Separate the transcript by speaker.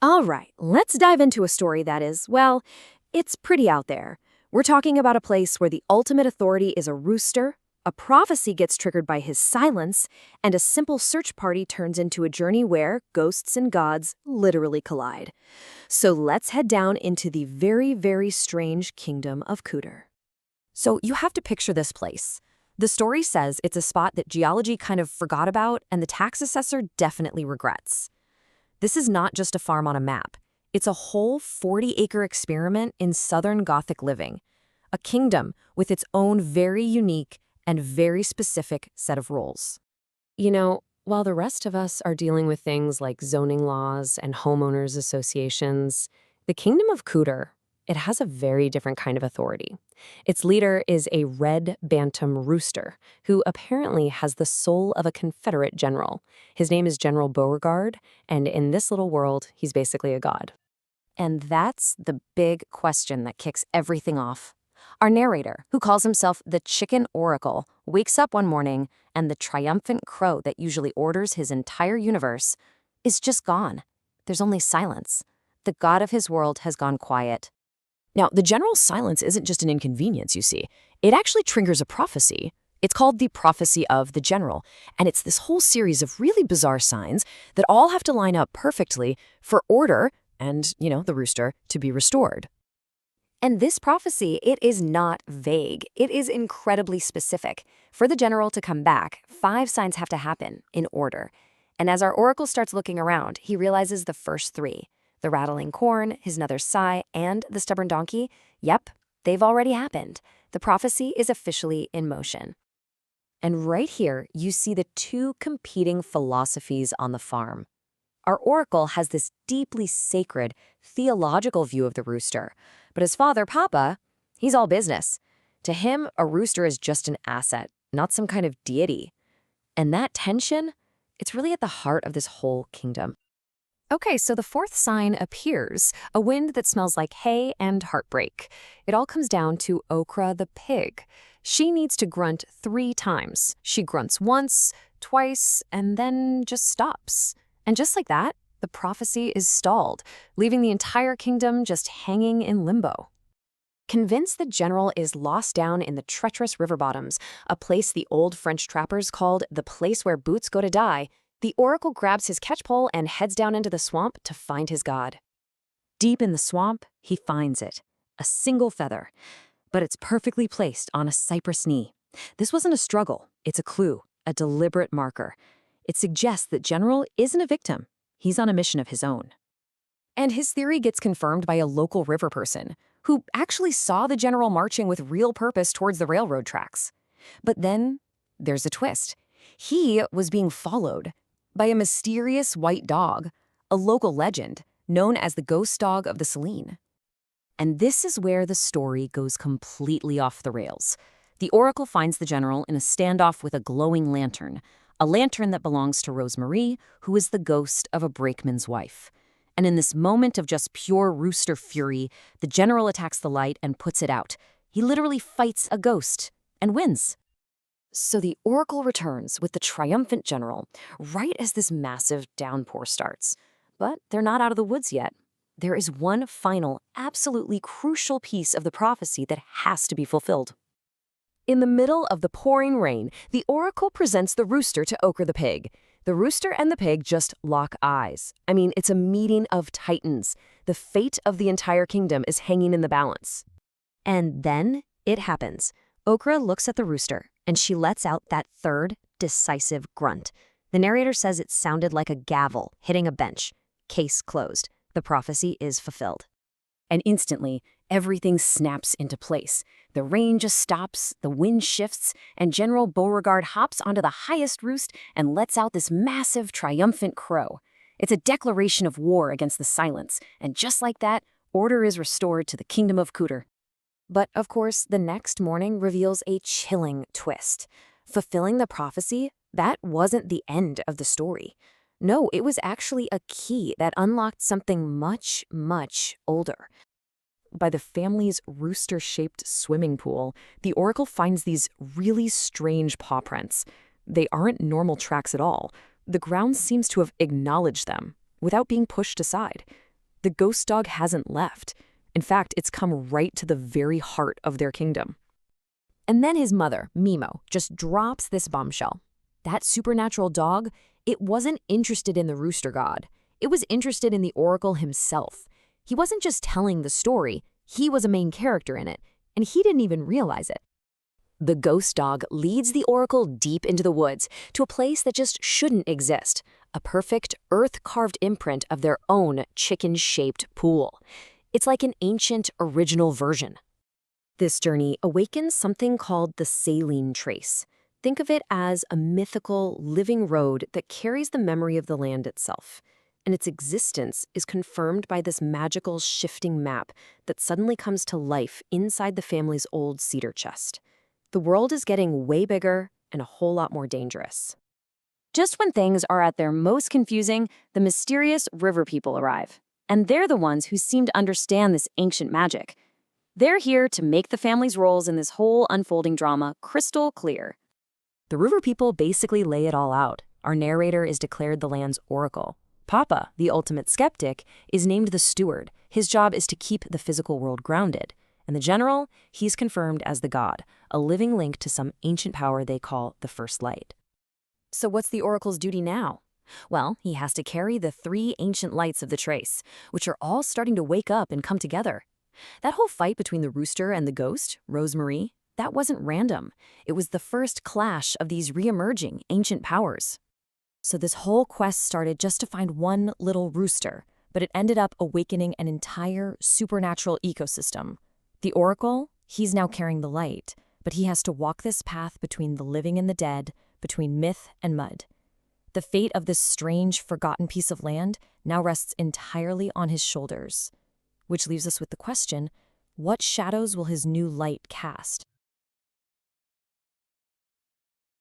Speaker 1: All right, let's dive into a story that is, well, it's pretty out there. We're talking about a place where the ultimate authority is a rooster, a prophecy gets triggered by his silence, and a simple search party turns into a journey where ghosts and gods literally collide. So let's head down into the very, very strange kingdom of Cooter. So you have to picture this place. The story says it's a spot that geology kind of forgot about and the tax assessor definitely regrets. This is not just a farm on a map. It's a whole 40-acre experiment in Southern Gothic living. A kingdom with its own very unique and very specific set of rules. You know, while the rest of us are dealing with things like zoning laws and homeowners associations, the Kingdom of Cooter, it has a very different kind of authority. Its leader is a red bantam rooster, who apparently has the soul of a Confederate general. His name is General Beauregard, and in this little world, he's basically a god. And that's the big question that kicks everything off. Our narrator, who calls himself the Chicken Oracle, wakes up one morning and the triumphant crow that usually orders his entire universe is just gone. There's only silence. The god of his world has gone quiet. Now, the general's silence isn't just an inconvenience, you see. It actually triggers a prophecy. It's called the Prophecy of the General, and it's this whole series of really bizarre signs that all have to line up perfectly for order and, the rooster, to be restored. And this prophecy, it is not vague. It is incredibly specific. For the general to come back, 5 signs have to happen in order. And as our oracle starts looking around, he realizes the first 3. The rattling corn, his mother's sigh, and the stubborn donkey, yep, they've already happened. The prophecy is officially in motion. And right here, you see the 2 competing philosophies on the farm. Our oracle has this deeply sacred, theological view of the rooster, but his father, Papa, he's all business. To him, a rooster is just an asset, not some kind of deity. And that tension, it's really at the heart of this whole kingdom. Okay, so the 4th sign appears, a wind that smells like hay and heartbreak. It all comes down to Okra the pig. She needs to grunt 3 times. She grunts once, twice, and then just stops. And just like that, the prophecy is stalled, leaving the entire kingdom just hanging in limbo. Convinced the general is lost down in the treacherous river bottoms, a place the old French trappers called the place where boots go to die, the oracle grabs his catchpole and heads down into the swamp to find his god. Deep in the swamp, he finds it, a single feather, but it's perfectly placed on a cypress knee. This wasn't a struggle, it's a clue, a deliberate marker. It suggests that General isn't a victim, he's on a mission of his own. And his theory gets confirmed by a local river person, who actually saw the general marching with real purpose towards the railroad tracks. But then, there's a twist. He was being followed by a mysterious white dog, a local legend known as the ghost dog of the Saline. And this is where the story goes completely off the rails. The oracle finds the general in a standoff with a glowing lantern, a lantern that belongs to Rosemarie, who is the ghost of a brakeman's wife. And in this moment of just pure rooster fury, the general attacks the light and puts it out. He literally fights a ghost and wins. So the oracle returns with the triumphant general right as this massive downpour starts. But they're not out of the woods yet. There is one final, absolutely crucial piece of the prophecy that has to be fulfilled. In the middle of the pouring rain, the oracle presents the rooster to Okra the pig. The rooster and the pig just lock eyes. I mean, it's a meeting of titans. The fate of the entire kingdom is hanging in the balance. And then it happens. Okra looks at the rooster, and she lets out that 3rd, decisive grunt. The narrator says it sounded like a gavel hitting a bench. Case closed. The prophecy is fulfilled. And instantly, everything snaps into place. The rain just stops, the wind shifts, and General Beauregard hops onto the highest roost and lets out this massive, triumphant crow. It's a declaration of war against the silence, and just like that, order is restored to the Kingdom of Cooter. But, of course, the next morning reveals a chilling twist. Fulfilling the prophecy, that wasn't the end of the story. No, it was actually a key that unlocked something much, much older. By the family's rooster-shaped swimming pool, the oracle finds these really strange paw prints. They aren't normal tracks at all. The ground seems to have acknowledged them, without being pushed aside. The ghost dog hasn't left. In fact, it's come right to the very heart of their kingdom. And then his mother, Mimo, just drops this bombshell. That supernatural dog, it wasn't interested in the rooster god. It was interested in the oracle himself. He wasn't just telling the story, he was a main character in it, and he didn't even realize it. The ghost dog leads the oracle deep into the woods to a place that just shouldn't exist, a perfect earth-carved imprint of their own chicken-shaped pool. It's like an ancient, original version. This journey awakens something called the saline trace. Think of it as a mythical, living road that carries the memory of the land itself. And its existence is confirmed by this magical, shifting map that suddenly comes to life inside the family's old cedar chest. The world is getting way bigger and a whole lot more dangerous. Just when things are at their most confusing, the mysterious river people arrive. And they're the ones who seem to understand this ancient magic. They're here to make the family's roles in this whole unfolding drama crystal clear. The river people basically lay it all out. Our narrator is declared the land's oracle. Papa, the ultimate skeptic, is named the steward. His job is to keep the physical world grounded. And the general, he's confirmed as the god, a living link to some ancient power they call the First Light. So what's the oracle's duty now? Well, he has to carry the 3 ancient lights of the trace, which are all starting to wake up and come together. That whole fight between the rooster and the ghost, Rosemarie, that wasn't random. It was the first clash of these re-emerging ancient powers. So this whole quest started just to find one little rooster, but it ended up awakening an entire supernatural ecosystem. The oracle, he's now carrying the light, but he has to walk this path between the living and the dead, between myth and mud. The fate of this strange, forgotten piece of land now rests entirely on his shoulders. Which leaves us with the question, what shadows will his new light cast?